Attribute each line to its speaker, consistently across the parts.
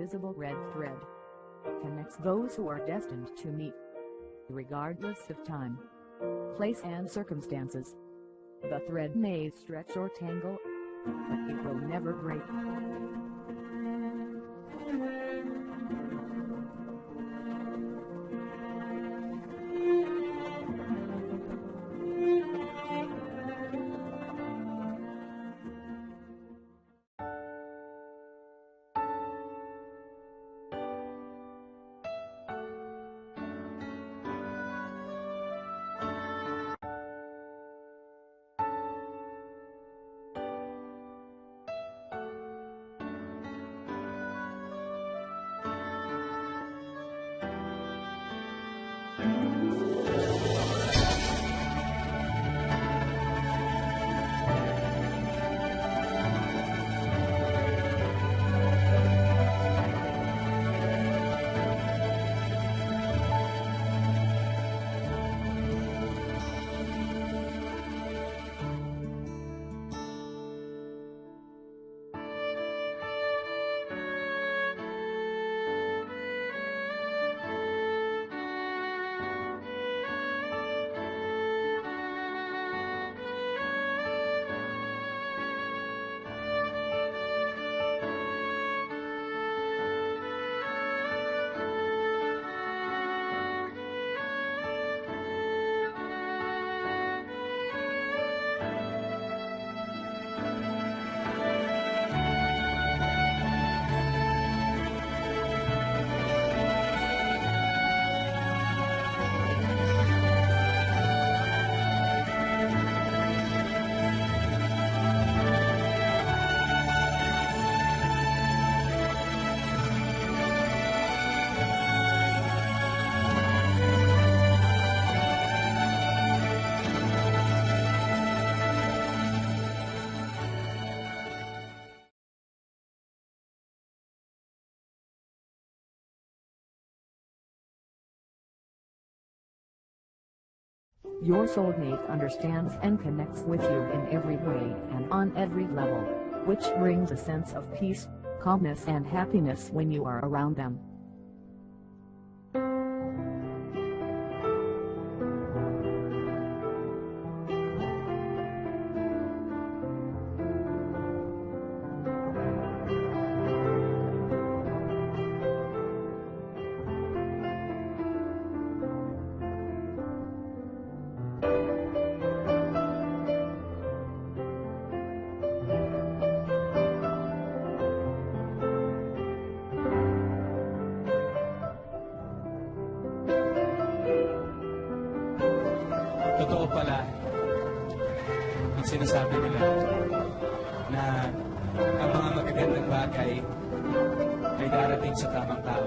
Speaker 1: invisible red thread connects those who are destined to meet, regardless of time, place and circumstances. The thread may stretch or tangle, but it will never break. Your soulmate understands and connects with you in every way and on every level, which brings a sense of peace, calmness and happiness when you are around them.
Speaker 2: Totoo pala ang sinasabi nila na ang mga magagandang bagay ay darating sa tamang tao.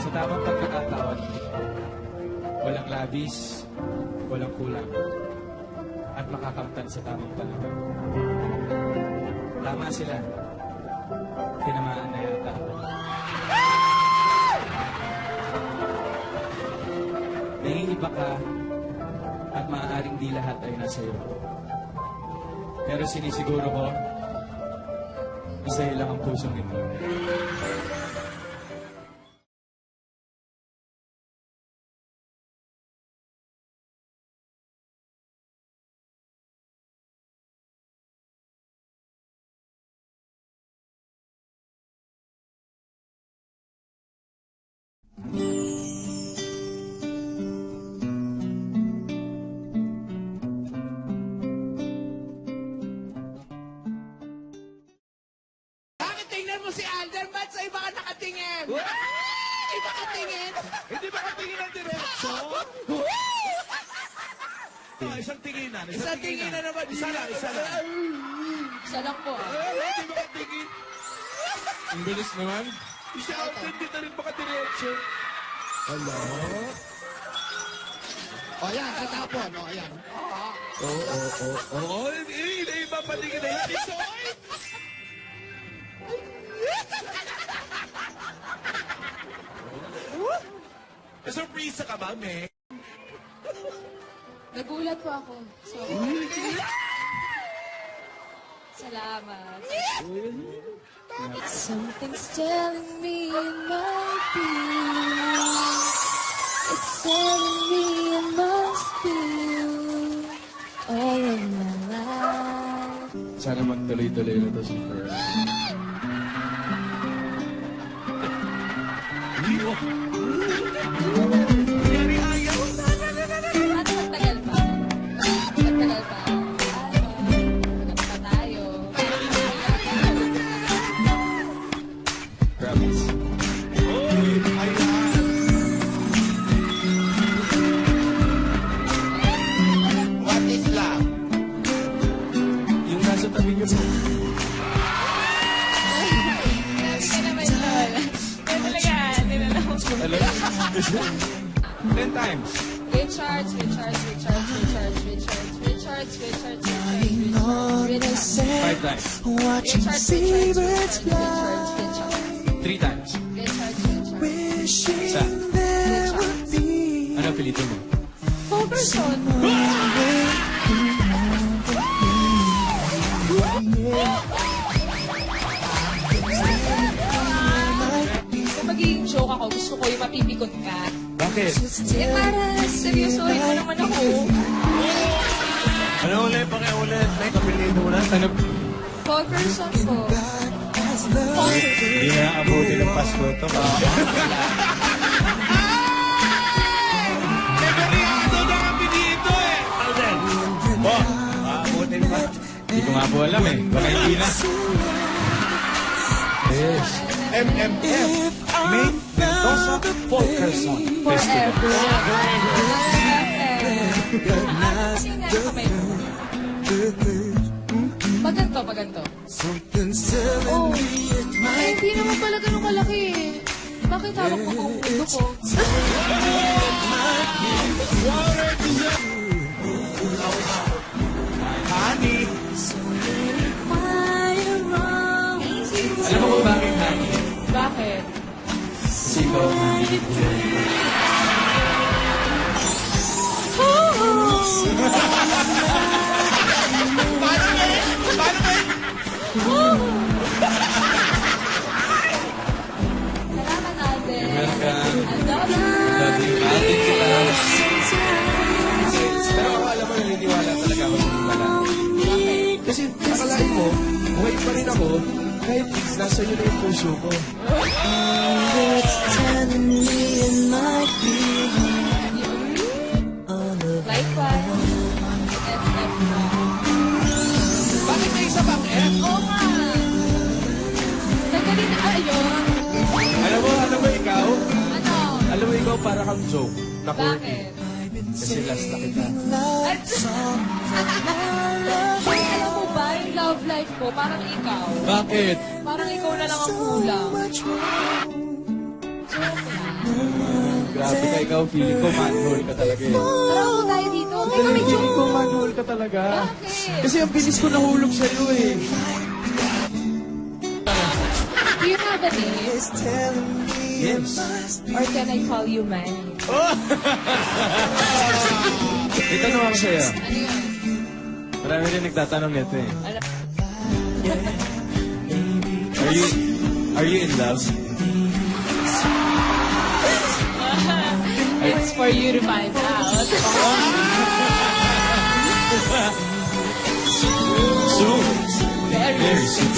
Speaker 2: Sa tamang pagkakataon, walang labis, walang kulang, at makakamtan sa tamang panahon. Tama sila. Tinamaan na yata ako. Nangingiba ka at maaaring di lahat ay nasa iyo. Pero sinisiguro ko, isa lang ang pusong ito.
Speaker 3: Tingnan mo si Alden, ba't sa iba ka nakatingin? Iba ka tingin?
Speaker 4: Hindi ba katingin ang diretso? Isang tinginan.
Speaker 3: Isang tinginan naman.
Speaker 4: Isa lang.
Speaker 5: Isa lang po.
Speaker 4: Hindi ba katingin?
Speaker 2: Ang bilis naman.
Speaker 4: Si Alden, hindi na rin makadiretso.
Speaker 3: Hello? O yan, tatapon. O yan.
Speaker 4: Oo, iba patingin na yan. Isoy! Surprise ka ba, me?
Speaker 5: Nagulat po ako. So, Salamat. Something's telling me it might be. It's telling me it must be you all of my life.
Speaker 2: Sana magtuloy-tuloy na to si Fer.
Speaker 5: Matagal pa. Matagal pa. Matagal pa tayo.
Speaker 2: Promise.
Speaker 4: What is love?
Speaker 2: Yung nasa tabi niyo po.
Speaker 5: Hindi naman yun. Hindi talaga. Hindi na lang.
Speaker 2: Alam? 10 times.
Speaker 5: Richards.
Speaker 2: Five times.
Speaker 5: Watching seabirds fly.
Speaker 2: 3 times. Isa. Ano apelyido mo?
Speaker 5: Fulkerson. Kung magiging joke ako, gusto ko yung mapipikot ka.
Speaker 2: Bakit?
Speaker 5: Eh, para seryosohin mo naman ako.
Speaker 4: Ano ulit? Pakiulit. May kapilido mo na.
Speaker 2: Ano?
Speaker 5: Fulkerson po.
Speaker 4: Hindi na abutin ng Pasko ito. Memoriado na kami dito eh. Alden. Oh, abutin pa.
Speaker 2: Hindi ko nga po alam eh. Baka hindi na. Yes.
Speaker 4: MMF. Main Mendoza Fulkerson.
Speaker 5: Forever. Sino nga yung kamay mo? Paganto. Oh, ay, hindi naman pala ganun kalaki eh. Bakit hawak mo kung ulo ko?
Speaker 4: Honey.
Speaker 2: Alam mo kung bakit, Honey?
Speaker 5: Bakit?
Speaker 2: Kasi ikaw, Honey.
Speaker 5: Salamat, Alden.
Speaker 2: Welcome.
Speaker 5: I love you.
Speaker 2: Love you. Atin kita. Pero ako alam mo, naniniwala talaga ako sa pala. Kasi akalain mo, buhay pa rin ako, kahit nasa iyo na yung puso ko.
Speaker 5: Likewise. SF mo.
Speaker 4: Bakit may isa pang F?
Speaker 5: Oo nga. Nagaling na ayun.
Speaker 2: Alam mo ikaw?
Speaker 5: Ano?
Speaker 2: Alam mo ikaw para kang joke na corny.
Speaker 5: Bakit?
Speaker 2: Kasi last na kita.
Speaker 5: Alam mo ba, yung love life ko, parang ikaw.
Speaker 2: Bakit?
Speaker 5: Parang ikaw na lang ang kulang.
Speaker 2: Grabe ka ikaw, feeling ko manhole ka talaga eh.
Speaker 5: Tara ako tayo dito. Teka, may
Speaker 2: Feeling
Speaker 5: joke.
Speaker 2: ko manhole ka talaga.
Speaker 5: Bakit?
Speaker 2: Kasi ang bilis ko nahulog sa'yo eh.
Speaker 5: Do you have a name?
Speaker 2: Yes.
Speaker 5: Or can I call you Manny?
Speaker 2: May tanong ako sa'yo.
Speaker 5: Ano yun?
Speaker 2: Marami rin nagtatanong nito eh.
Speaker 5: Ano?
Speaker 2: Are you in love?
Speaker 5: It's for you to find out.
Speaker 2: Soon.
Speaker 5: Very
Speaker 2: Very soon.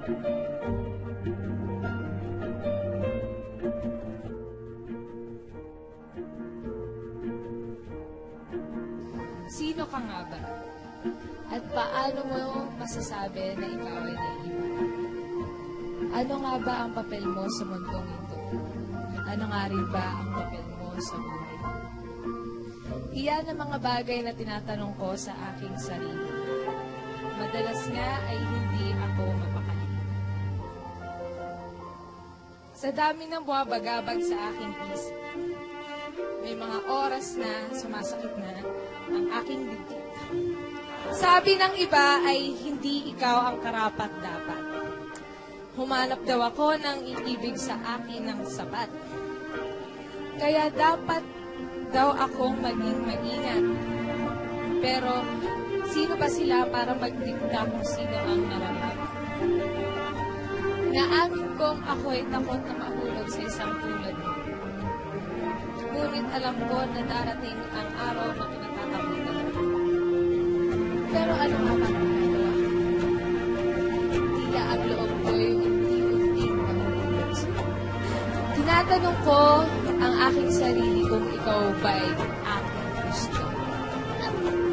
Speaker 5: Sino ka nga ba? At paano mo masasabi na ikaw ay naiiba? Ano nga ba ang papel mo sa mundong ito? Ano nga rin ba ang papel mo sa buhay mo? Iyan ang mga bagay na tinatanong ko sa aking sarili. Madalas nga ay hindi ako mapakali. Sa dami ng buwabagabag sa aking isip, may mga oras na sumasakit na ang aking dibdib. Sabi ng iba ay hindi ikaw ang karapat-dapat. Humanap daw ako ng iibig sa akin ng sapat. Kaya dapat daw akong maging maingat. Pero sino ba sila para magdikta kung sino ang nararapat? Naamin kong ako'y takot na mahulog sa isang tulad mo. Ngunit alam ko na darating ang araw na pinatatakutan ko. Pero ano nga ba ang magawa? Tila ang loob ko'y unti-unting nahulog sa'yo. Tinatanong ko ang aking sarili kung ikaw ba'y aking gusto.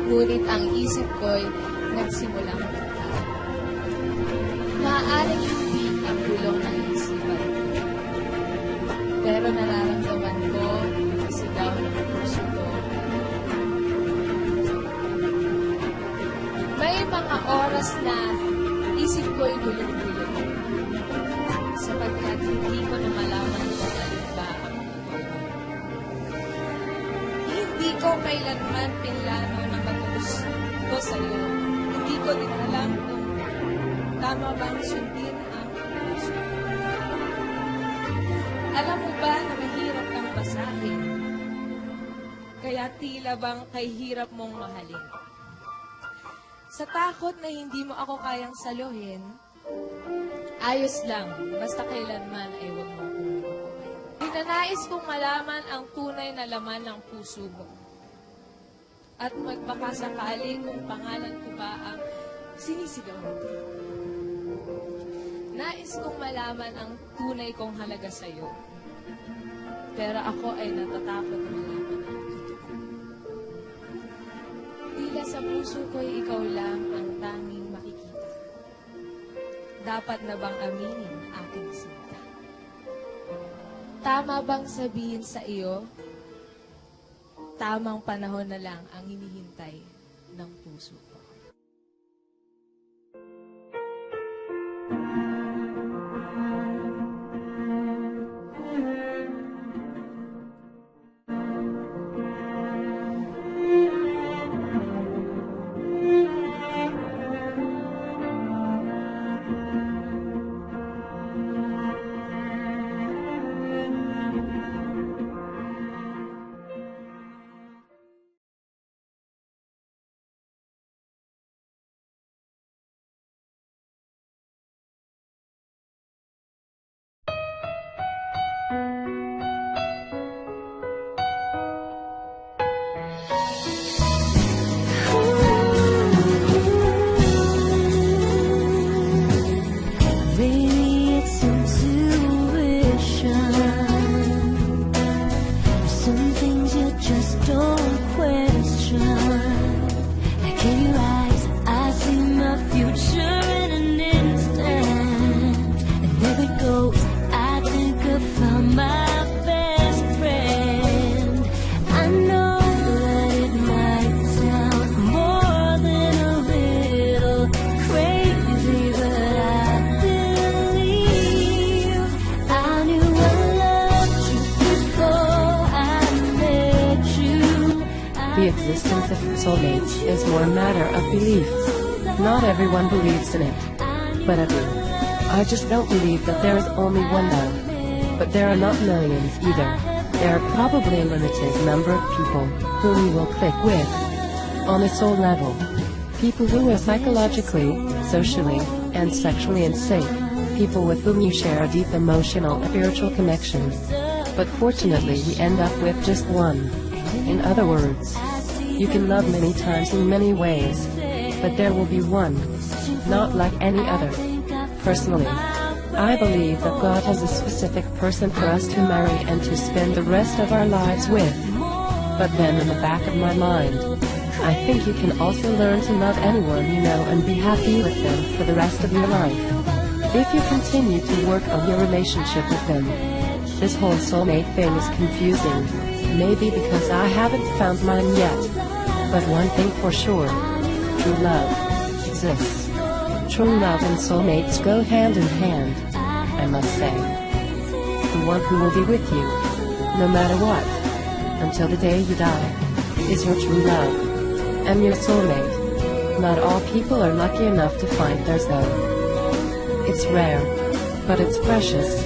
Speaker 5: Ngunit ang isip ko'y nagsimulang magtawa. Maaaring hindi ang bulong ng isipan. Pero nararamdaman ko ang sigaw ng puso ko. May mga oras na isip ko'y gulong-gulong. Sapagkat hindi ko na malaman kung ano ba ang totoo. Hindi ko kailanman pinlano na matubos ko sa'yo. Hindi ko din alam kung tama bang sundin ang puso. Alam mo ba na mahirap kang basahin? Kaya tila bang kay hirap mong mahalin? Sa takot na hindi mo ako kayang saluhin, ayos lang, basta kailanman ay huwag mo akong lukuhin. Hinanais kong malaman ang tunay na laman ng puso mo. At magpakasakali kung pangalan ko ba ang sinisigaw mo. Nais kong malaman ang tunay kong halaga sa'yo. Pero ako ay natatakot na malaman ang totoo. Tila sa puso ko'y ikaw lang ang tanging makikita. Dapat na bang aminin aking sinta? Tama bang sabihin sa iyo, tamang panahon na lang ang hinihintay ng puso ko?
Speaker 6: The existence of soulmates is more a matter of belief. Not everyone believes in it. But I do. I just don't believe that there is only one love. But there are not millions either. There are probably a limited number of people who we will click with. On a soul level. People who are psychologically, socially, and sexually in sync. People with whom you share a deep emotional, spiritual connection. But fortunately we end up with just one. In other words, you can love many times in many ways, but there will be one, not like any other. Personally, I believe that God has a specific person for us to marry and to spend the rest of our lives with. But then in the back of my mind, I think you can also learn to love anyone you know and be happy with them for the rest of your life. If you continue to work on your relationship with them. This whole soulmate thing is confusing, maybe because I haven't found mine yet. But one thing for sure, true love exists. True love and soulmates go hand in hand, I must say. The one who will be with you, no matter what, until the day you die, is your true love, and your soulmate. Not all people are lucky enough to find theirs though. It's rare, but it's precious,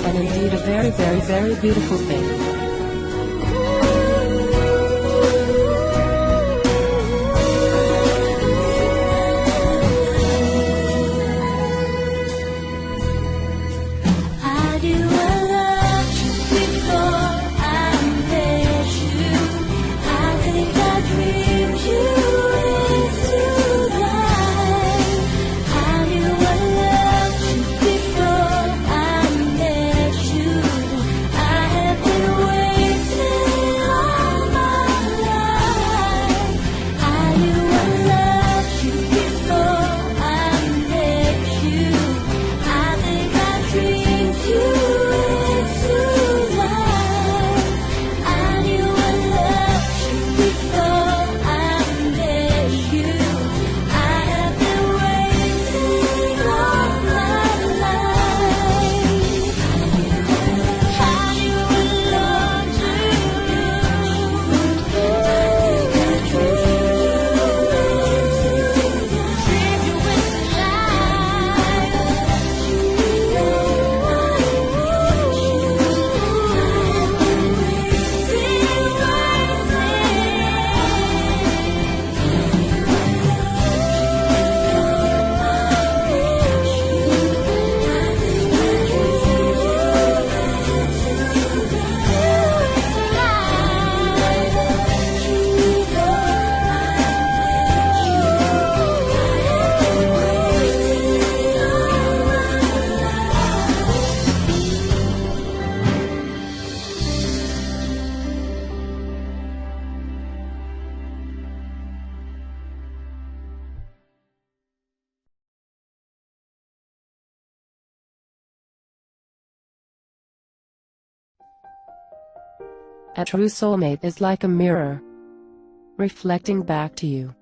Speaker 6: and indeed a very, very, very beautiful thing. A true soulmate is like a mirror, reflecting back to you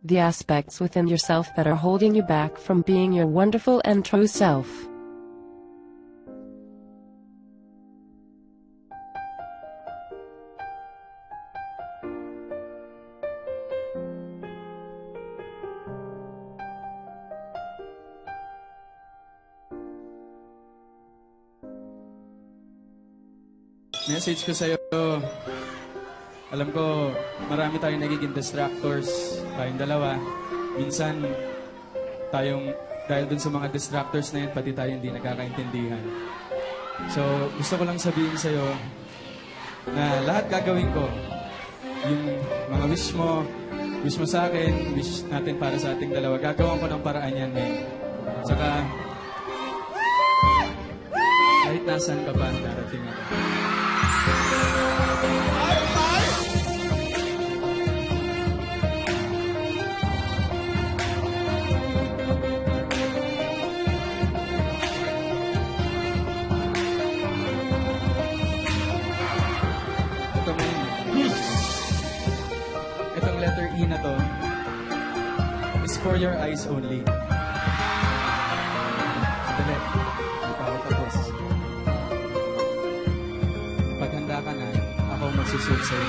Speaker 6: the aspects within yourself that are holding you back from being your wonderful and true self.
Speaker 7: Message ko sa'yo, alam ko marami tayong nagiging distractors, tayong dalawa. Minsan, dahil dun sa mga distractors na yun, pati tayo hindi nagkakaintindihan. So, gusto ko lang sabihin sa'yo na lahat gagawin ko. Yung mga wish mo sa akin, wish natin para sa ating dalawa, gagawan ko ng paraan yan, men. Tsaka, kahit nasan ka pa, darating ako. Itong letter E na to is for your eyes only. Dali, hindi pa ako tapos. Pag handa ka na, ako magsusuot sa'yo.